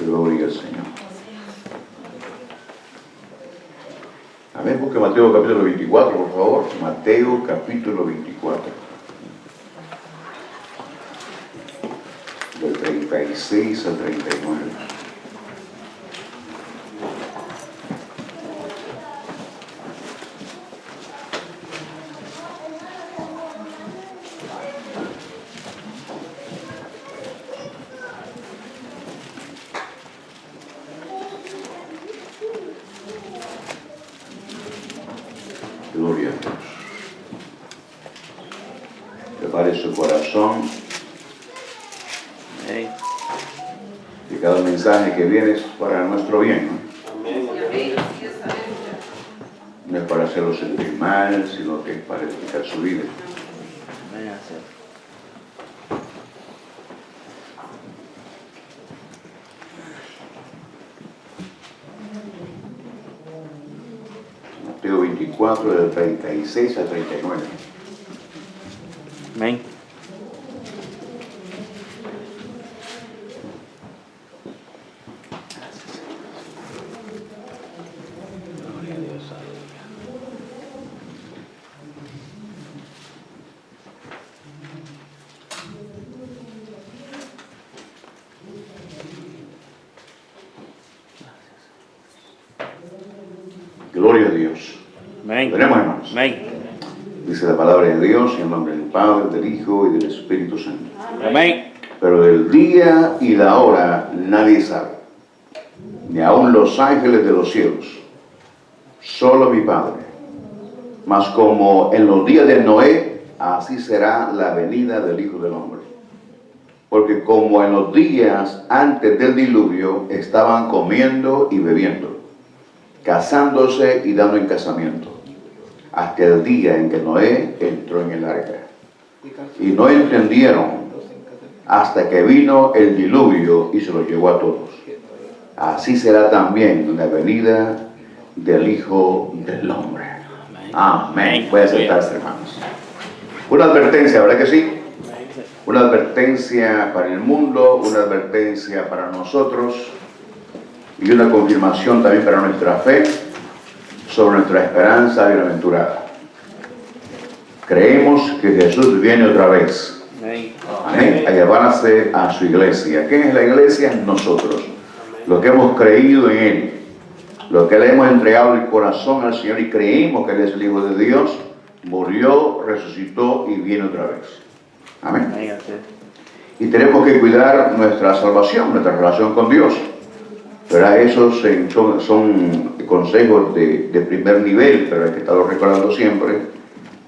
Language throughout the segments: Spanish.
Gloria al Señor. Amén. Busque Mateo capítulo 24, por favor. Mateo capítulo 24. Del 36 al 39. Gloria a Dios. Prepare su corazón. Amén. Y cada mensaje que viene es para nuestro bien, ¿no? Amén. No es para hacerlo sentir mal, sino que es para edificar su vida. Amén. Así es. Mateo 24, del 36 al 39. Amén. Gloria a Dios, aleluya. Gloria a Dios. Amén. Tenemos, hermanos. Amén. Dice la palabra de Dios en el nombre del Padre, del Hijo y del Espíritu Santo. Amén. Pero del día y la hora nadie sabe, ni aun los ángeles de los cielos, solo mi Padre. Mas como en los días de Noé, así será la venida del Hijo del Hombre. Porque como en los días antes del diluvio estaban comiendo y bebiendo, casándose y dando en casamiento, hasta el día en que Noé entró en el arca. Y no entendieron hasta que vino el diluvio y se los llevó a todos. Así será también la venida del Hijo del Hombre. Amén. Puede sentarse, hermanos. Una advertencia, ¿verdad que sí? Una advertencia para el mundo, una advertencia para nosotros y una confirmación también para nuestra fe sobre nuestra esperanza bienaventurada. Creemos que Jesús viene otra vez. Amén. A llevarse a su iglesia. ¿Qué es la iglesia? Nosotros. Lo que hemos creído en Él. Lo que le hemos entregado el corazón al Señor y creímos que Él es el Hijo de Dios. Murió, resucitó y viene otra vez. Amén. Y tenemos que cuidar nuestra salvación, nuestra relación con Dios. ¿Verdad? Esos son consejos de primer nivel, pero hay que estarlo recordando siempre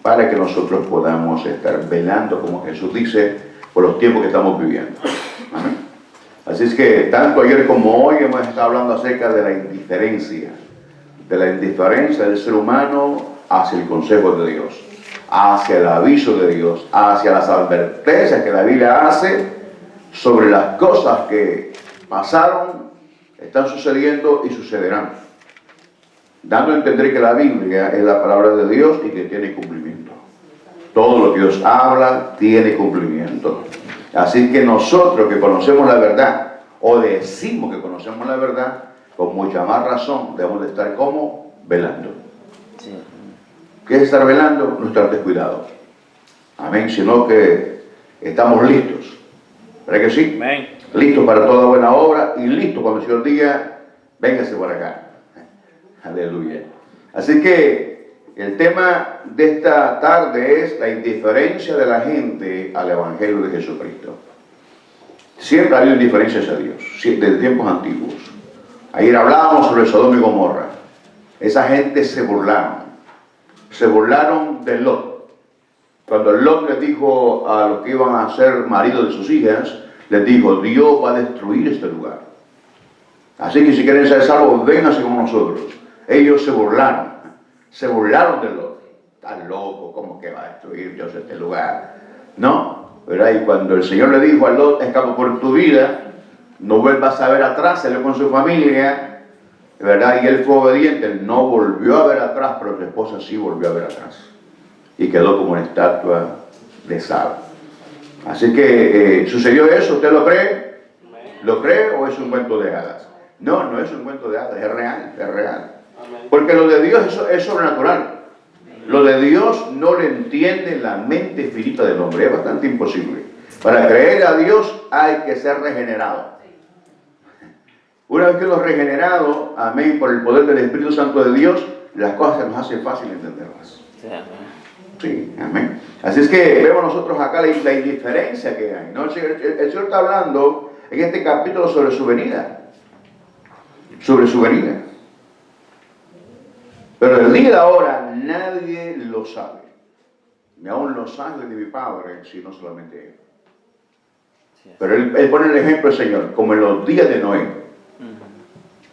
para que nosotros podamos estar velando, como Jesús dice, por los tiempos que estamos viviendo. Amén. Así es que tanto ayer como hoy hemos estado hablando acerca de la indiferencia del ser humano hacia el consejo de Dios, hacia el aviso de Dios, hacia las advertencias que la Biblia hace sobre las cosas que pasaron, están sucediendo y sucederán, dando a entender que la Biblia es la palabra de Dios y que tiene cumplimiento. Todo lo que Dios habla tiene cumplimiento. Así que nosotros que conocemos la verdad, o decimos que conocemos la verdad, con mucha más razón debemos de estar como velando. Sí. ¿Qué es estar velando? No estar descuidado. Amén, sino que estamos listos. ¿Verdad que sí? Amén. Listos para toda buena obra y listos cuando el Señor diga, véngase por acá. Aleluya. Así que el tema de esta tarde es la indiferencia de la gente al Evangelio de Jesucristo. Siempre ha habido indiferencias a Dios, desde tiempos antiguos. Ayer hablábamos sobre Sodoma y Gomorra. Esa gente se burlaron de Lot. Cuando Lot les dijo a los que iban a ser maridos de sus hijas, les dijo, Dios va a destruir este lugar. Así que si quieren ser salvos, vénganse con nosotros. Ellos se burlaron de Lot. Tan loco, ¿cómo que va a destruir Dios este lugar? No, ¿verdad? Y cuando el Señor le dijo a Lot, escapa por tu vida, no vuelvas a ver atrás, salió con su familia, ¿verdad? Y él fue obediente, él no volvió a ver atrás, pero su esposa sí volvió a ver atrás. Y quedó como una estatua de sal. Así que sucedió eso, ¿usted lo cree? ¿Lo cree o es un cuento de hadas? No, no es un cuento de hadas, es real, es real. Porque lo de Dios es sobrenatural. Lo de Dios no lo entiende la mente finita del hombre, es bastante imposible. Para creer a Dios hay que ser regenerado. Una vez que uno es regenerado, amén, por el poder del Espíritu Santo de Dios, las cosas se nos hacen fácil entenderlas. Sí, amén. Así es que vemos nosotros acá la indiferencia que hay, ¿no? El Señor está hablando en este capítulo sobre su venida. Sobre su venida. Pero el día de ahora nadie lo sabe. Ni aún los ángeles de mi Padre, sino solamente Él. Pero él pone el ejemplo del Señor, como en los días de Noé.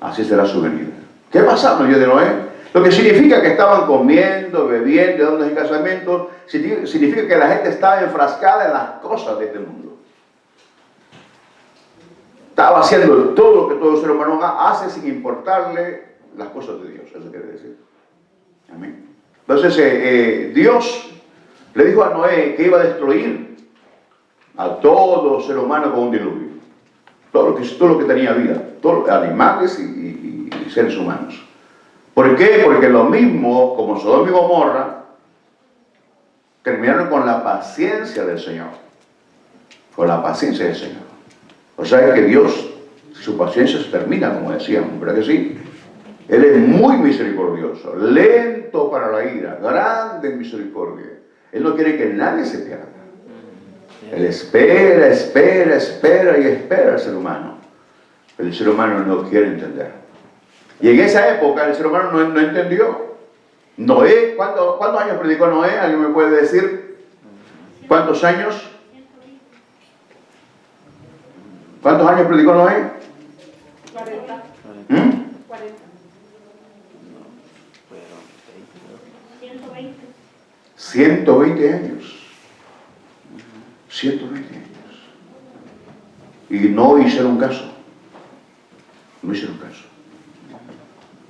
Así será su venida. ¿Qué pasaba en los días de Noé? Lo que significa que estaban comiendo, bebiendo, dándose en casamiento, significa que la gente estaba enfrascada en las cosas de este mundo. Estaba haciendo todo lo que todo ser humano hace sin importarle las cosas de Dios. Eso quiere decir. Amén. Entonces, Dios le dijo a Noé que iba a destruir a todo ser humano con un diluvio. Todo lo que tenía vida, todos animales y seres humanos. ¿Por qué? Porque lo mismo, como Sodoma y Gomorra, terminaron con la paciencia del Señor. Con la paciencia del Señor. O sea que Dios, su paciencia se termina, como decíamos, ¿verdad que sí? Él es muy misericordioso, lento para la ira, grande en misericordia. Él no quiere que nadie se pierda. Él espera al ser humano. Pero el ser humano no quiere entender. Y en esa época el ser humano no entendió. Noé, ¿cuántos años predicó Noé? ¿Alguien me puede decir? ¿Cuántos años? ¿Cuántos años predicó Noé? 40. 40. 120 años. 120 años. Y no hicieron caso. No hicieron caso.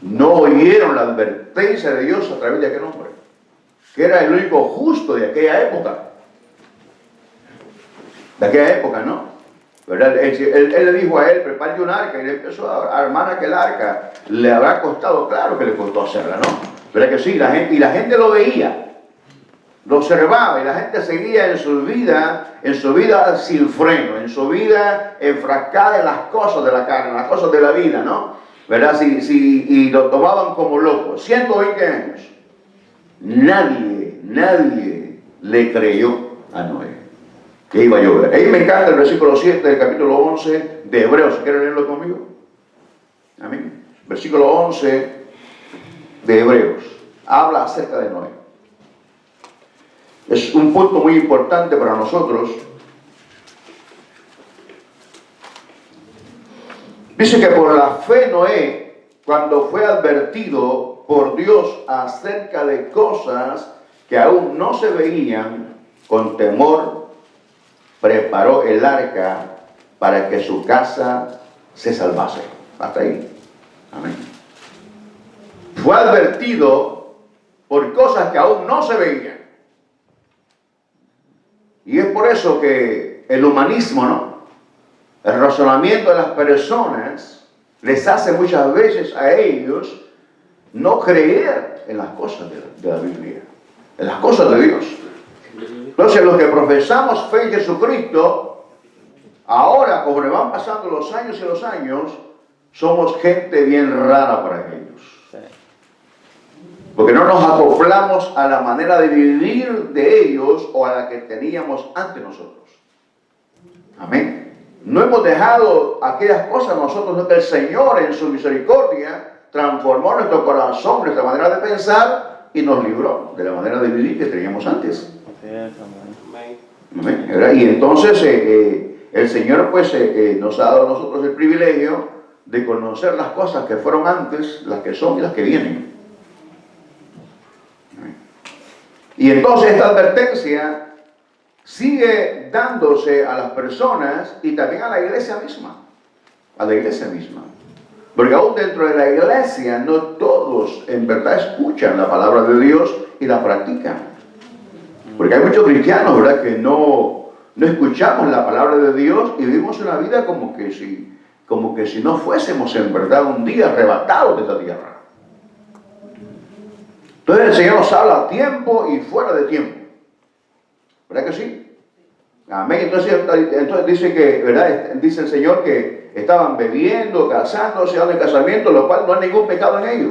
No oyeron la advertencia de Dios a través de aquel hombre, que era el único justo de aquella época. De aquella época, ¿no? ¿Verdad? Él le dijo a él, prepare un arca, y le empezó a armar aquel arca. Le habrá costado, claro que le costó hacerla, ¿no? ¿Verdad que sí? La gente lo veía. Lo observaba y la gente seguía en su vida sin freno, en su vida enfrascada en las cosas de la carne, en las cosas de la vida, ¿no? ¿Verdad? Y lo tomaban como loco. 120 años. Nadie le creyó a Noé que iba a llover. Ahí me encanta el versículo 7 del capítulo 11 de Hebreos. ¿Quieren leerlo conmigo? Amén. Versículo 11 de Hebreos. Habla acerca de Noé. Es un punto muy importante para nosotros. Dice que por la fe Noé, cuando fue advertido por Dios acerca de cosas que aún no se veían, con temor preparó el arca para que su casa se salvase. Hasta ahí. Amén. Fue advertido por cosas que aún no se veían. Y es por eso que el humanismo, ¿no? El razonamiento de las personas les hace muchas veces a ellos no creer en las cosas de la Biblia, en las cosas de Dios. Entonces los que profesamos fe en Jesucristo, ahora como le van pasando los años y los años, somos gente bien rara para ellos. Porque no nos acoplamos a la manera de vivir de ellos o a la que teníamos ante nosotros. Amén. No hemos dejado aquellas cosas nosotros, no, que el Señor en su misericordia transformó nuestro corazón, nuestra manera de pensar y nos libró de la manera de vivir que teníamos antes. Amén. ¿Verdad? Y entonces el Señor pues nos ha dado a nosotros el privilegio de conocer las cosas que fueron antes, las que son y las que vienen. Y entonces esta advertencia sigue dándose a las personas y también a la iglesia misma. A la iglesia misma. Porque aún dentro de la iglesia no todos en verdad escuchan la palabra de Dios y la practican. Porque hay muchos cristianos, ¿verdad?, que no No escuchamos la palabra de Dios y vivimos una vida como que si no fuésemos en verdad un día arrebatados de esta tierra. Entonces el Señor nos habla a tiempo y fuera de tiempo. ¿Verdad que sí? Amén. Entonces dice que, ¿verdad? Dice el Señor que estaban bebiendo, casándose, dando el casamiento, lo cual no hay ningún pecado en ello.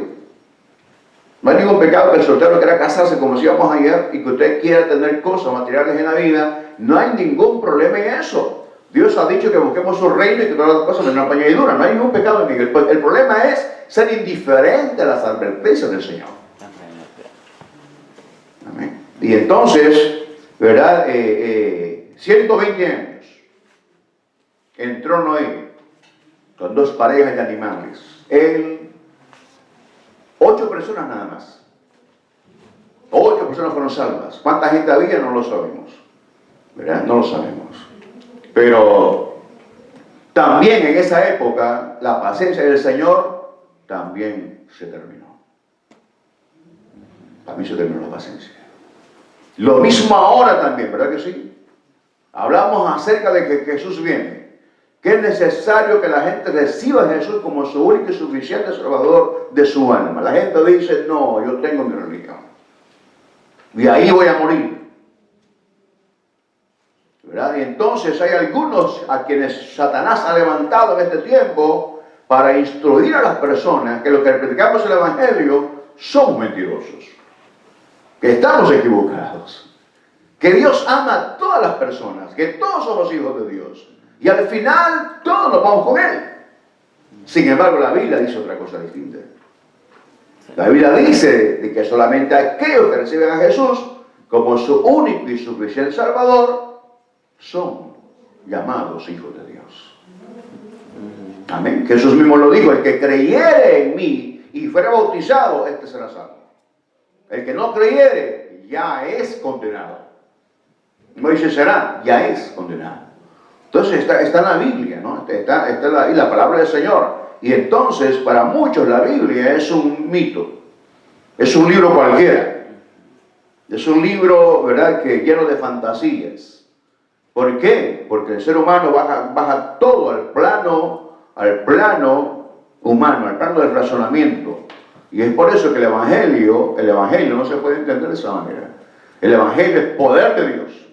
No hay ningún pecado que el soltero quiera casarse, como decíamos ayer, y que usted quiera tener cosas materiales en la vida. No hay ningún problema en eso. Dios ha dicho que busquemos su reino y que todas las cosas vendrán por añadidura. No hay ningún pecado en ello. El problema es ser indiferente a las advertencias del Señor. Amén. Y entonces, ¿verdad? 120 años entró Noé con 2 parejas de animales. Él, 8 personas nada más. 8 personas fueron salvas. ¿Cuánta gente había? No lo sabemos. ¿Verdad? No lo sabemos. Pero también en esa época la paciencia del Señor también se terminó. También se terminó la paciencia. Lo mismo ahora también, ¿verdad que sí? Hablamos acerca de que Jesús viene, que es necesario que la gente reciba a Jesús como su único y suficiente Salvador de su alma. La gente dice, no, yo tengo mi religión y ahí voy a morir, ¿verdad? Y entonces hay algunos a quienes Satanás ha levantado en este tiempo para instruir a las personas que lo que predicamos el Evangelio somos mentirosos, que estamos equivocados, que Dios ama a todas las personas, que todos somos hijos de Dios y al final todos nos vamos con Él. Sin embargo, la Biblia dice otra cosa distinta. La Biblia dice de que solamente aquellos que reciben a Jesús como su único y suficiente Salvador son llamados hijos de Dios. Amén. Jesús mismo lo dijo: el que creyere en mí y fuera bautizado, este será salvo. El que no creyere ya es condenado. No dice será, ya es condenado. Entonces está en la Biblia, ¿no? Está y la palabra del Señor. Y entonces para muchos la Biblia es un mito, es un libro cualquiera, es un libro, ¿verdad?, que lleno de fantasías. ¿Por qué? Porque el ser humano baja todo al plano humano, al plano del razonamiento. Y es por eso que el Evangelio no se puede entender de esa manera. El Evangelio es poder de Dios.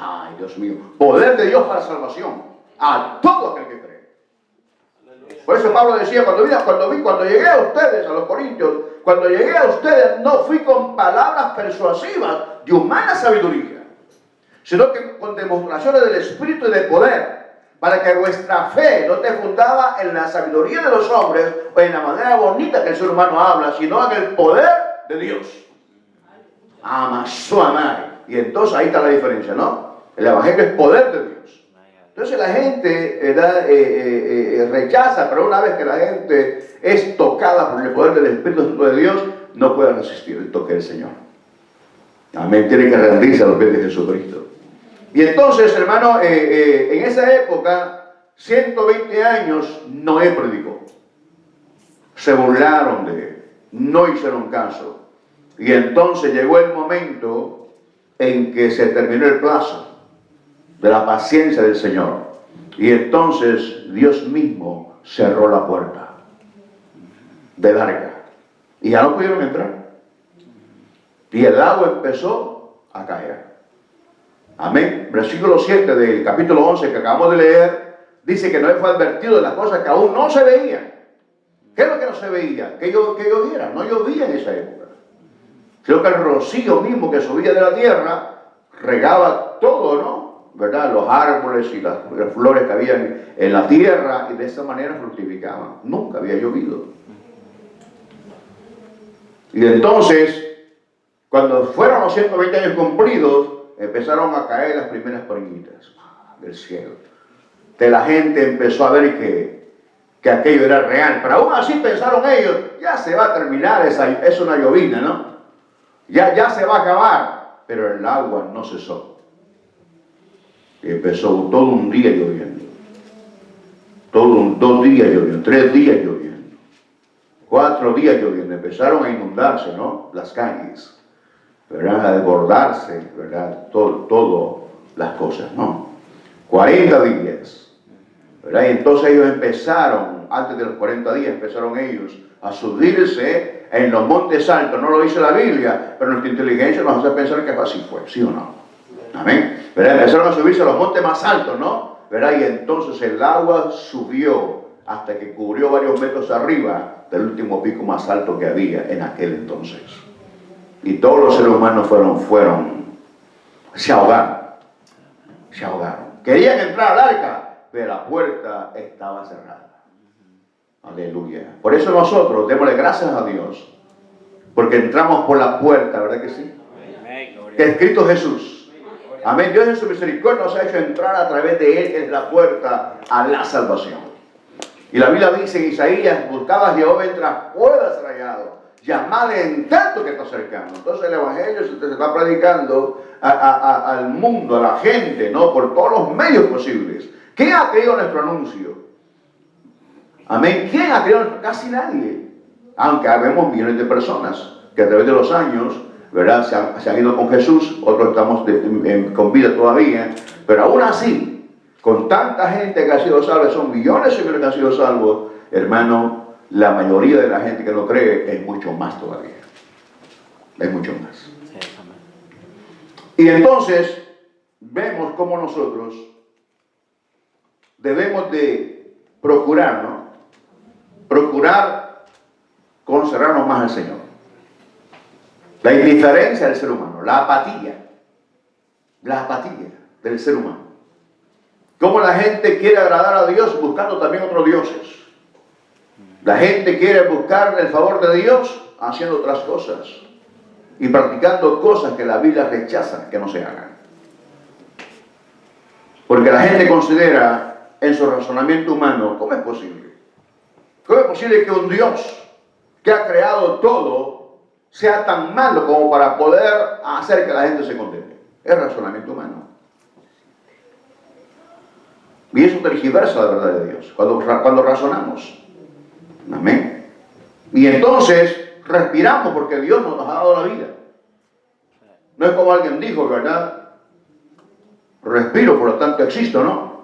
Ay, Dios mío, poder de Dios para salvación a todo aquel que cree. Por eso Pablo decía, cuando llegué a ustedes, a los corintios, cuando llegué a ustedes no fui con palabras persuasivas de humana sabiduría, sino que con demostraciones del Espíritu y de poder, para que vuestra fe no esté fundada en la sabiduría de los hombres o en la manera bonita que el ser humano habla, sino en el poder de Dios. Amasuamai. Y entonces ahí está la diferencia, ¿no? El Evangelio es poder de Dios. Entonces la gente rechaza, pero una vez que la gente es tocada por el poder del Espíritu Santo de Dios, no puede resistir el toque del Señor. Amén. Tiene que rendirse a los pies de Jesucristo. Y entonces, hermano, en esa época, 120 años, Noé predicó. Se burlaron de él, no hicieron caso. Y entonces llegó el momento en que se terminó el plazo de la paciencia del Señor. Y entonces Dios mismo cerró la puerta del arca. Y ya no pudieron entrar. Y el agua empezó a caer. Amén. Versículo 7 del capítulo 11 que acabamos de leer, dice que Noé fue advertido de las cosas que aún no se veían. ¿Qué es lo que no se veía? Que lloviera. No llovía en esa época. Sino que el rocío mismo que subía de la tierra regaba todo, ¿no? ¿Verdad? Los árboles y las flores que habían en la tierra, y de esa manera fructificaban. Nunca había llovido. Y entonces, cuando fueron los 120 años cumplidos, empezaron a caer las primeras pruñitas del cielo. De la gente empezó a ver que aquello era real. Pero aún así pensaron ellos, ya se va a terminar, es una llovina, ¿no? Ya se va a acabar. Pero el agua no cesó. Y empezó todo un día lloviendo. 2 días lloviendo, 3 días lloviendo, 4 días lloviendo. Empezaron a inundarse, ¿no? Las calles, ¿verdad? A desbordarse, ¿verdad? Todo las cosas, ¿no? 40 días, ¿verdad? Y entonces ellos empezaron, antes de los 40 días, empezaron ellos a subirse en los montes altos. No lo dice la Biblia, pero nuestra inteligencia nos hace pensar que así fue, ¿sí o no? Amén. ¿Verdad? Empezaron a subirse a los montes más altos, ¿no? ¿Verdad? Y entonces el agua subió hasta que cubrió varios metros arriba del último pico más alto que había en aquel entonces. Y todos los seres humanos se ahogaron. Querían entrar al arca, pero la puerta estaba cerrada. Aleluya. Por eso nosotros démosle gracias a Dios, porque entramos por la puerta, ¿verdad que sí? Que es Cristo Jesús. Amén. Dios en su misericordia nos ha hecho entrar a través de Él, que es la puerta a la salvación. Y la Biblia dice en Isaías: buscaba a Jehová mientras pueda ser hallado, llamadle en tanto que está cercano. Entonces el Evangelio se está predicando al mundo, a la gente, ¿no? Por todos los medios posibles. ¿Quién ha creído nuestro anuncio? Amén. ¿Quién ha creído? Casi nadie. Aunque habemos millones de personas que a través de los años, ¿verdad?, se han ido con Jesús, otros estamos con vida todavía, pero aún así, con tanta gente que ha sido salva, son millones y millones que han sido salvos, hermano, la mayoría de la gente que no cree es mucho más todavía. Es mucho más. Y entonces, vemos cómo nosotros debemos de procurar, ¿no? Procurar consagrarnos más al Señor. La indiferencia del ser humano, la apatía del ser humano. Cómo la gente quiere agradar a Dios buscando también otros dioses. La gente quiere buscar el favor de Dios haciendo otras cosas y practicando cosas que la Biblia rechaza que no se hagan. Porque la gente considera en su razonamiento humano: ¿cómo es posible? ¿Cómo es posible que un Dios que ha creado todo sea tan malo como para poder hacer que la gente se condene? Es razonamiento humano. Y eso tergiversa la verdad de Dios cuando razonamos. Amén. Y entonces respiramos porque Dios nos ha dado la vida. No es como alguien dijo, ¿verdad? Respiro, por lo tanto existo, ¿no?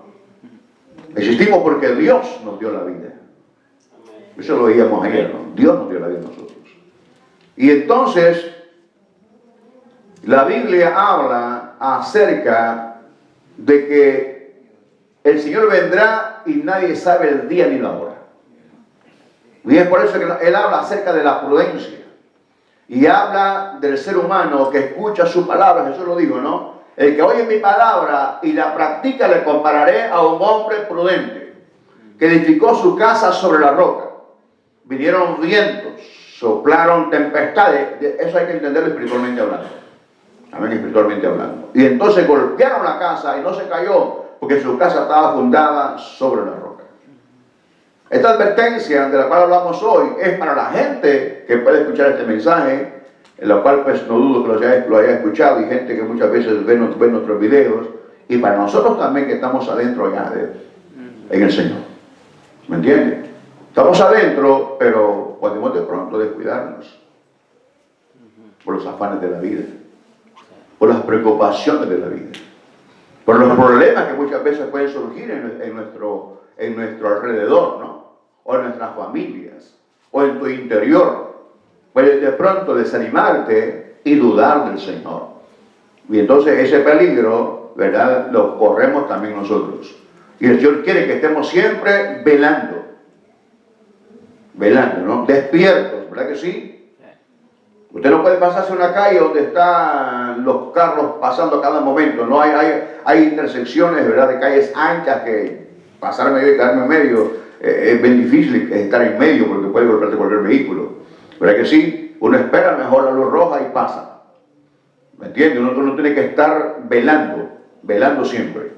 Existimos porque Dios nos dio la vida. Eso lo veíamos ayer, ¿no? Dios nos dio la vida a nosotros. Y entonces la Biblia habla acerca de que el Señor vendrá y nadie sabe el día ni la hora. Y es por eso que Él habla acerca de la prudencia. Y habla del ser humano que escucha su palabra. Jesús lo dijo, ¿no? El que oye mi palabra y la practica, le compararé a un hombre prudente que edificó su casa sobre la roca. Vinieron vientos, soplaron tempestades. Eso hay que entenderlo espiritualmente hablando. Amén, espiritualmente hablando. Y entonces golpearon la casa y no se cayó, porque su casa estaba fundada sobre la roca. Esta advertencia de la cual hablamos hoy es para la gente que puede escuchar este mensaje, en la cual pues no dudo que lo haya escuchado, y gente que muchas veces ve nuestros videos, y para nosotros también que estamos adentro ya en el Señor. ¿Me entiende? Estamos adentro, pero podemos de pronto descuidarnos por los afanes de la vida, por las preocupaciones de la vida, por los problemas que muchas veces pueden surgir en nuestro alrededor, ¿no? O en nuestras familias, o en tu interior. Puedes de pronto desanimarte y dudar del Señor. Y entonces ese peligro, ¿verdad?, lo corremos también nosotros. Y el Señor quiere que estemos siempre velando, ¿no? Despiertos, ¿verdad que sí? Usted no puede pasarse una calle donde están los carros pasando a cada momento, ¿no? Hay intersecciones, ¿verdad?, de calles anchas que pasar en medio y quedarme en medio es bien difícil estar en medio porque puede golpearte cualquier vehículo. ¿Verdad que sí? Uno espera mejor la luz roja y pasa. ¿Me entiende? Uno tiene que estar velando siempre.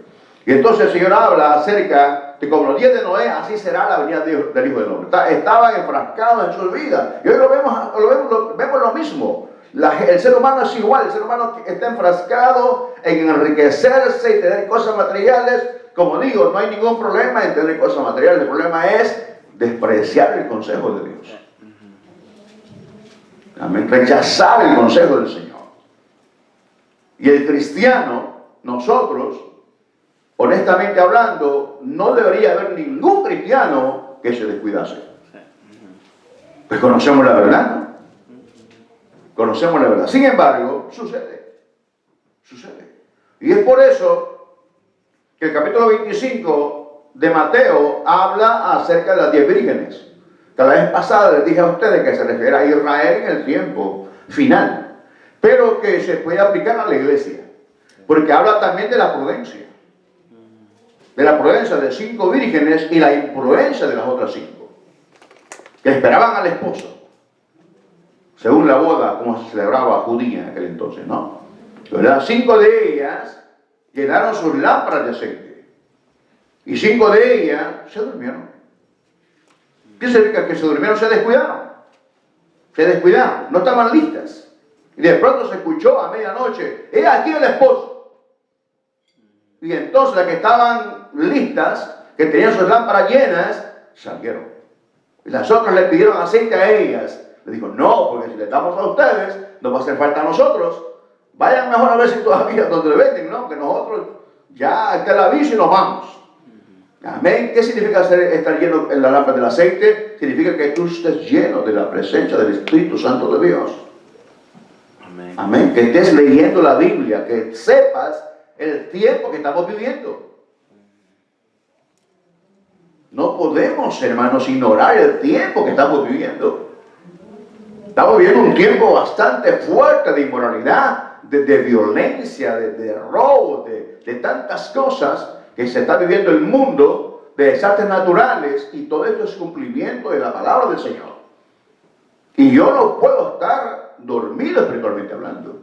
Y entonces el Señor habla acerca de como los días de Noé, así será la venida del Hijo del Hombre. Estaban enfrascados en su vida. Y hoy vemos lo mismo. El ser humano es igual. El ser humano está enfrascado en enriquecerse y tener cosas materiales. Como digo, no hay ningún problema en tener cosas materiales. El problema es despreciar el consejo de Dios. Amén. Rechazar el consejo del Señor. Y el cristiano nosotros, honestamente hablando, no debería haber ningún cristiano que se descuidase. Pues conocemos la verdad, ¿no? Conocemos la verdad. Sin embargo, sucede. Y es por eso que el capítulo 25 de Mateo habla acerca de las 10 vírgenes. Que la vez pasada les dije a ustedes que se refiere a Israel en el tiempo final, pero que se puede aplicar a la iglesia, porque habla también de la prudencia. De la prudencia de 5 vírgenes y la imprudencia de las otras 5, que esperaban al esposo, según la boda, como se celebraba judía en aquel entonces, ¿no? ¿Verdad? 5 de ellas llenaron sus lámparas de aceite, y 5 de ellas se durmieron. ¿Qué significa? Que se durmieron, se descuidaron, no estaban listas. Y de pronto se escuchó a medianoche: he aquí el esposo. Y entonces las que estaban listas, que tenían sus lámparas llenas, salieron. Y las otras le pidieron aceite a ellas. Le dijo: no, porque si le damos a ustedes, nos va a hacer falta a nosotros. Vayan mejor a ver si todavía donde le venden, ¿no? Que nosotros ya está el aviso y nos vamos. Amén. ¿Qué significa estar lleno en la lámpara del aceite? Significa que tú estés lleno de la presencia del Espíritu Santo de Dios. Amén. Amén. Que estés leyendo la Biblia, que sepas el tiempo que estamos viviendo. No podemos, hermanos, ignorar el tiempo que estamos viviendo. Estamos viviendo un tiempo bastante fuerte de inmoralidad, de violencia, de robo, de tantas cosas que se está viviendo el mundo, de desastres naturales, y todo esto es cumplimiento de la palabra del Señor. Y yo no puedo estar dormido espiritualmente hablando.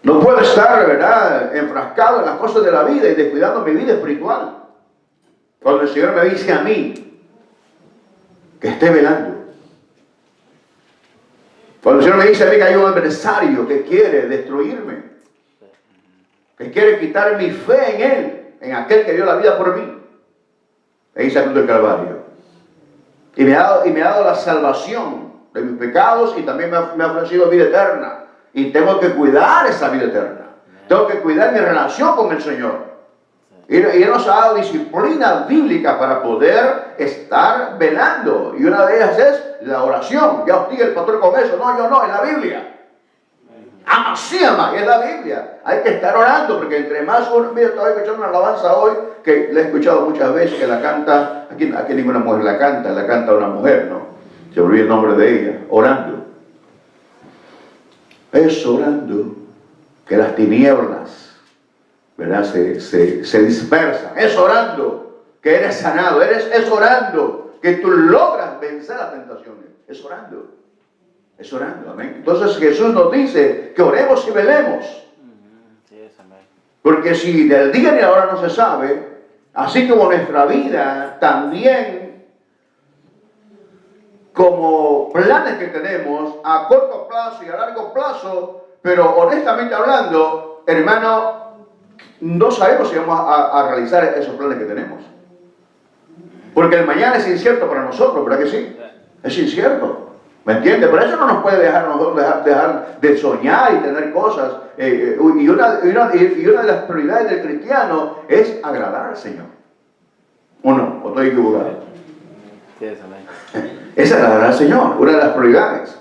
No puedo estar, ¿verdad?, enfrascado en las cosas de la vida y descuidando mi vida espiritual. Cuando el Señor me dice a mí que esté velando. Cuando el Señor me dice a mí que hay un adversario que quiere destruirme, que quiere quitar mi fe en Él, en aquel que dio la vida por mí, en esa cruz del Calvario. Y me ha dado la salvación de mis pecados, y también me ha ofrecido vida eterna. Y tengo que cuidar esa vida eterna. Tengo que cuidar mi relación con el Señor. Y Él nos ha dado disciplina bíblica para poder estar velando. Y una de ellas es la oración. Ya hostiga el pastor con eso. No, yo no, es la Biblia. Ama, sí ama, y es la Biblia. Hay que estar orando, porque entre más uno... Mira, estaba escuchando una alabanza hoy, que la he escuchado muchas veces, que la canta... Aquí ninguna mujer la canta una mujer, ¿no? Se olvidó el nombre de ella. Orando. Es orando que las tinieblas, ¿verdad?, se dispersan. Es orando que eres sanado. Es orando que tú logras vencer las tentaciones. Es orando, amén. Entonces Jesús nos dice que oremos y velemos. Porque si del día ni la hora no se sabe, así como nuestra vida también, como planes que tenemos a corto plazo y a largo plazo, pero honestamente hablando, hermano, no sabemos si vamos a realizar esos planes que tenemos. Porque el mañana es incierto para nosotros, ¿verdad que sí? Es incierto. ¿Me entiendes? Por eso no nos puede dejar de soñar y tener cosas. Y una de las prioridades del cristiano es agradar al Señor. ¿O no? ¿O estoy equivocado? Sí, amén. Es agradar al Señor, una de las prioridades.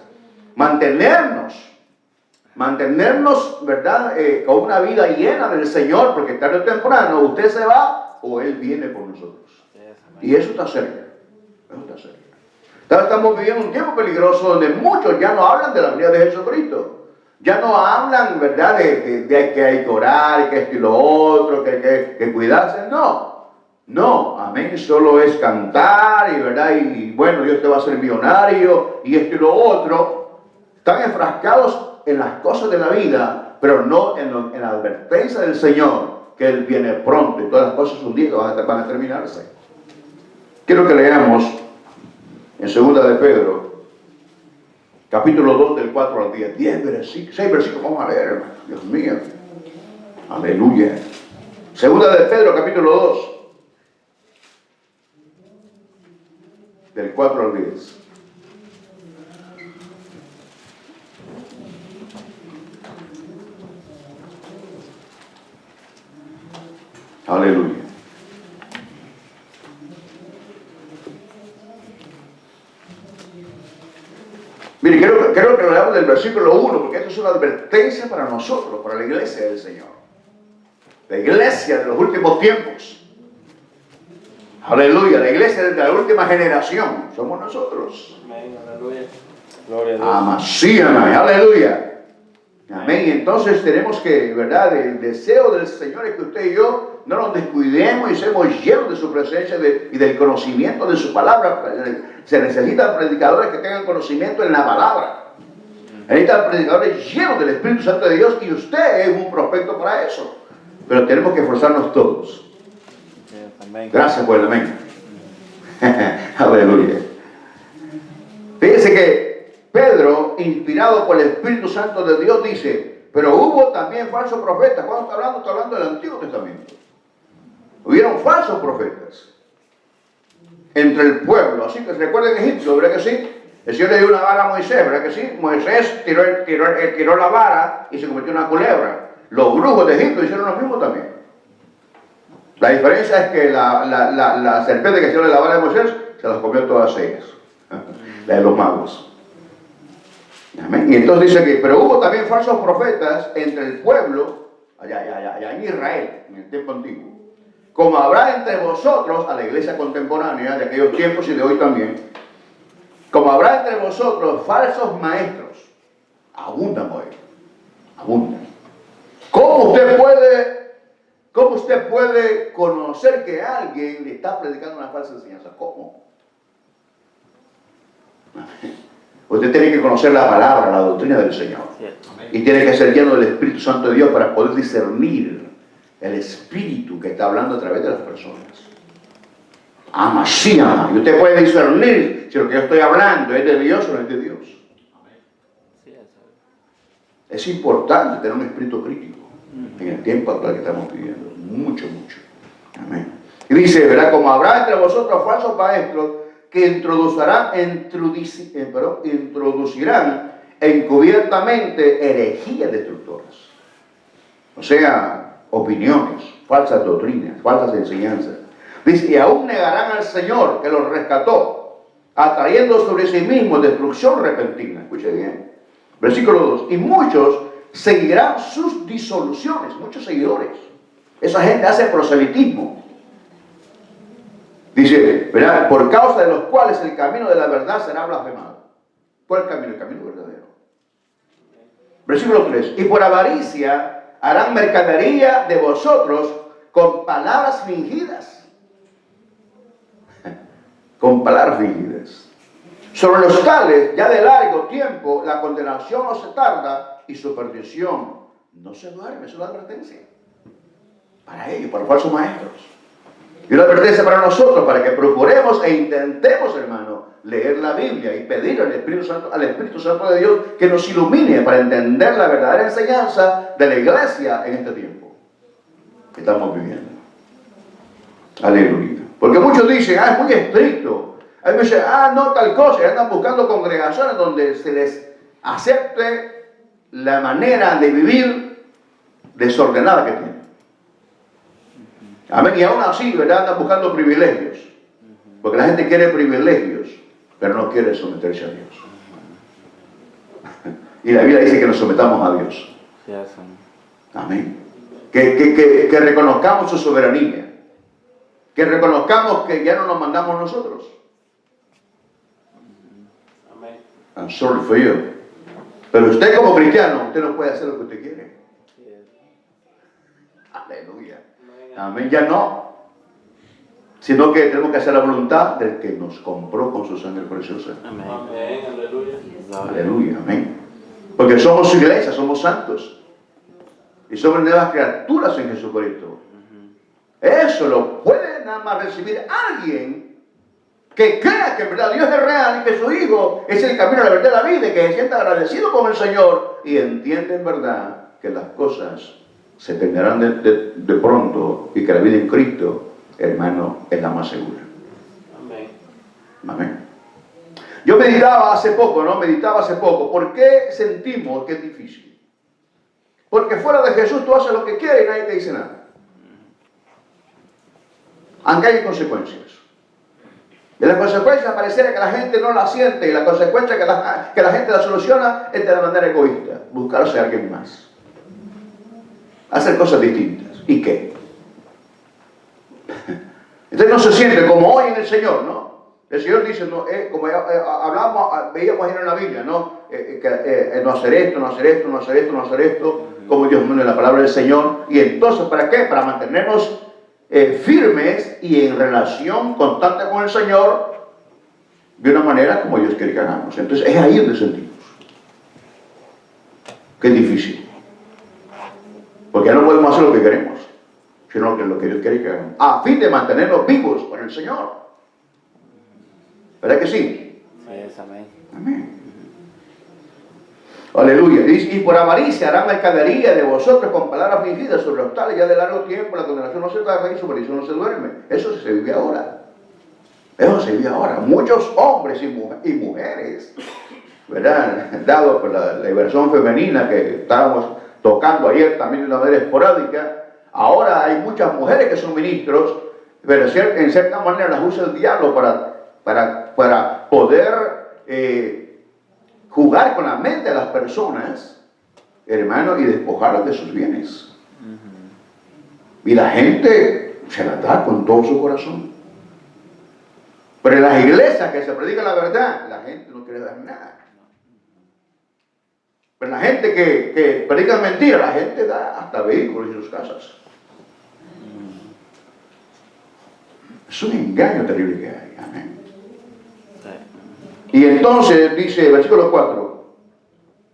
Mantenernos, ¿verdad?, con una vida llena del Señor, porque tarde o temprano usted se va o Él viene por nosotros. Y eso está cerca. Estamos viviendo un tiempo peligroso donde muchos ya no hablan de la venida de Jesucristo. Ya no hablan, ¿verdad?, de que hay que orar, que esto y lo otro, que cuidarse. No, amén. Solo es cantar y, ¿verdad?, y bueno, Dios te va a hacer millonario y esto y lo otro. Están enfrascados en las cosas de la vida, pero no en la advertencia del Señor, que Él viene pronto y todas las cosas un día van a terminarse. Quiero que leamos en 2 de Pedro, capítulo 2, del 4 al 10. 6 versículos vamos a leer, hermano. Dios mío. Aleluya. 2 de Pedro, capítulo 2, del 4 al 10. Aleluya. Mire, quiero que lo leamos del versículo 1, porque esto es una advertencia para nosotros, para la iglesia del Señor. La iglesia de los últimos tiempos. Aleluya, la iglesia de la última generación. Somos nosotros. Amén, aleluya. Gloria a Dios. Amasíame, aleluya. Amén. Y entonces tenemos que, ¿verdad? El deseo del Señor es que usted y yo no nos descuidemos y seamos llenos de su presencia y del conocimiento de su palabra. Se necesitan predicadores que tengan conocimiento en la palabra. Necesitan predicadores llenos del Espíritu Santo de Dios, y usted es un prospecto para eso. Pero tenemos que esforzarnos todos. Amén. Gracias por el amén. Aleluya. Fíjese que Pedro, inspirado por el Espíritu Santo de Dios, dice: pero hubo también falsos profetas. ¿Cuándo está hablando? Está hablando del Antiguo Testamento. Hubieron falsos profetas entre el pueblo. Así que recuerden Egipto, ¿verdad que sí? El Señor le dio una vara a Moisés, ¿verdad que sí? Moisés tiró la vara y se convirtió en una culebra. Los brujos de Egipto hicieron lo mismo también. La diferencia es que la serpiente que hicieron la vara de Moisés se las comió todas ellas. La de los magos. Amén. Y entonces dice que, pero hubo también falsos profetas entre el pueblo, allá en Israel, en el tiempo antiguo, como habrá entre vosotros, a la iglesia contemporánea de aquellos tiempos y de hoy también, como habrá entre vosotros falsos maestros. Abundan hoy, abundan. ¿Cómo usted puede conocer que alguien le está predicando una falsa enseñanza? ¿Cómo? Usted tiene que conocer la palabra, la doctrina del Señor. Y tiene que ser lleno del Espíritu Santo de Dios para poder discernir el Espíritu que está hablando a través de las personas. Así, ama. Y usted puede discernir si lo que yo estoy hablando es de Dios o no es de Dios. Es importante tener un espíritu crítico en el tiempo actual que estamos viviendo. Mucho, mucho. Amén. Y dice, ¿verdad? Como habrá entre vosotros falsos maestros que introducirán encubiertamente herejías destructoras. O sea, opiniones, falsas doctrinas, falsas enseñanzas. Dice, y aún negarán al Señor que los rescató, atrayendo sobre sí mismos destrucción repentina. Escuche bien. Versículo 2. Y muchos seguirán sus disoluciones, muchos seguidores. Esa gente hace proselitismo. Dice, ¿verdad? Por causa de los cuales el camino de la verdad será blasfemado. ¿Cuál camino? El camino verdadero. Versículo 3. Y por avaricia harán mercadería de vosotros con palabras fingidas. Con palabras fingidas. Sobre los tales, ya de largo tiempo, la condenación no se tarda y su perdición no se duerme. Es una advertencia para ellos, para los falsos maestros. Y una advertencia para nosotros, para que procuremos e intentemos, hermano, leer la Biblia y pedir al Espíritu Santo de Dios que nos ilumine para entender la verdadera enseñanza de la iglesia en este tiempo que estamos viviendo. Aleluya. Porque muchos dicen, es muy estricto. Hay muchos dicen, no tal cosa, y andan buscando congregaciones donde se les acepte la manera de vivir desordenada que tienen. Amén. Y aún así, ¿verdad? Andan buscando privilegios. Porque la gente quiere privilegios, pero no quiere someterse a Dios. Y la Biblia dice que nos sometamos a Dios. Amén. Que reconozcamos su soberanía. Que reconozcamos que ya no nos mandamos nosotros. Amén. I'm sorry for you. Pero usted como cristiano, usted no puede hacer lo que usted quiere. Aleluya. Amén. Ya no. Sino que tenemos que hacer la voluntad del que nos compró con su sangre preciosa. Amén. Amén. Aleluya. Aleluya. Amén. Porque somos su iglesia, somos santos. Y somos nuevas criaturas en Jesucristo. Eso lo puede nada más recibir alguien que crea que en verdad Dios es real y que su Hijo es el camino, la verdad, la vida, y que se sienta agradecido con el Señor y entiende en verdad que las cosas se terminarán de pronto y que la vida en Cristo, hermano, es la más segura. Amén. Amén. Yo meditaba hace poco, ¿por qué sentimos que es difícil? Porque fuera de Jesús tú haces lo que quieres y nadie te dice nada. aunque hay consecuencias. Y las consecuencias pareciera que la gente no las siente, y la consecuencia que la gente la soluciona es de la manera egoísta, buscarse a alguien más, hacer cosas distintas. ¿Y qué? Entonces no se siente como hoy en el Señor, ¿no? El Señor dice, no, como veíamos ayer en la Biblia, ¿no? No hacer esto, no hacer esto, no hacer esto, no hacer esto, como Dios manda en la palabra del Señor. Y entonces, ¿para qué? Para mantenernos firmes y en relación constante con el Señor de una manera como Dios quiere que hagamos. Entonces es ahí donde sentimos que es difícil, porque ya no podemos hacer lo que queremos, sino que lo que Dios quiere que hagamos, a fin de mantenernos vivos con el Señor. ¿Verdad que sí? Amén. Amén. Aleluya. Dice, y por avaricia harán mercadería de vosotros con palabras fingidas sobre los tales, ya de largo tiempo la condenación no se tarda y su perdición no se duerme. Eso se vive ahora. Eso se vive ahora. Muchos hombres y mujeres, ¿verdad? Dado por la versión femenina que estábamos tocando ayer también de una manera esporádica, ahora hay muchas mujeres que son ministros, pero en cierta manera las usa el diablo para poder jugar con la mente de las personas, hermano, y despojarlas de sus bienes. Y la gente se la da con todo su corazón. Pero en las iglesias que se predica la verdad, la gente no quiere dar nada. Pero la gente que predica mentira, la gente da hasta vehículos en sus casas. Es un engaño terrible que hay. Amén. Y entonces dice, versículo 4,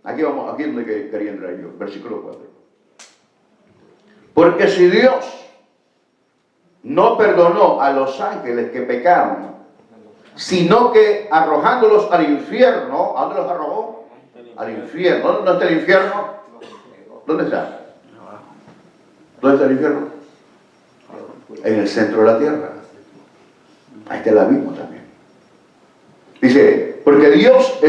aquí es donde quería entrar yo, versículo 4. Porque si Dios no perdonó a los ángeles que pecaron, sino que arrojándolos al infierno, ¿a dónde los arrojó? Al infierno. ¿Dónde está el infierno? ¿Dónde está? ¿Dónde está el infierno? En el centro de la tierra. Ahí está el abismo también. Dice, porque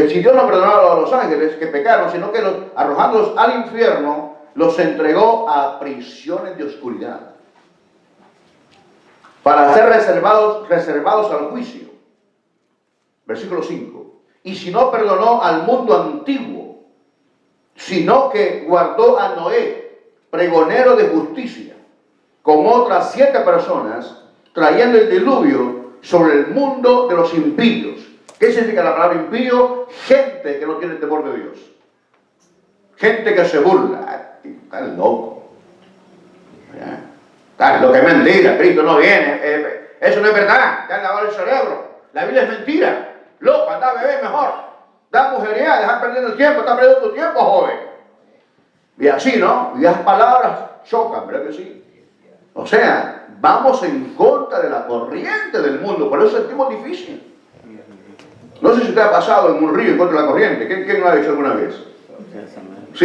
si Dios no perdonó a los ángeles que pecaron, sino que arrojándolos al infierno, los entregó a prisiones de oscuridad, para ser reservados al juicio. Versículo 5. Y si no perdonó al mundo antiguo, sino que guardó a Noé, pregonero de justicia, con otras 7 personas, trayendo el diluvio sobre el mundo de los impíos. ¿Qué significa la palabra impío? Gente que no tiene temor de Dios. Gente que se burla. Está loco. Lo que es mentira, Cristo no viene. Eso no es verdad. Te han lavado el cerebro. La Biblia es mentira. Loco, anda a beber mejor. Da mujería, dejar perdiendo el tiempo. Estás perdiendo tu tiempo, joven. Y así, ¿no? Y las palabras chocan, ¿verdad que sí? O sea, vamos en contra de la corriente del mundo. Por eso sentimos difícil. No sé si usted ha pasado en un río en contra de la corriente. ¿Quién lo ha hecho alguna vez?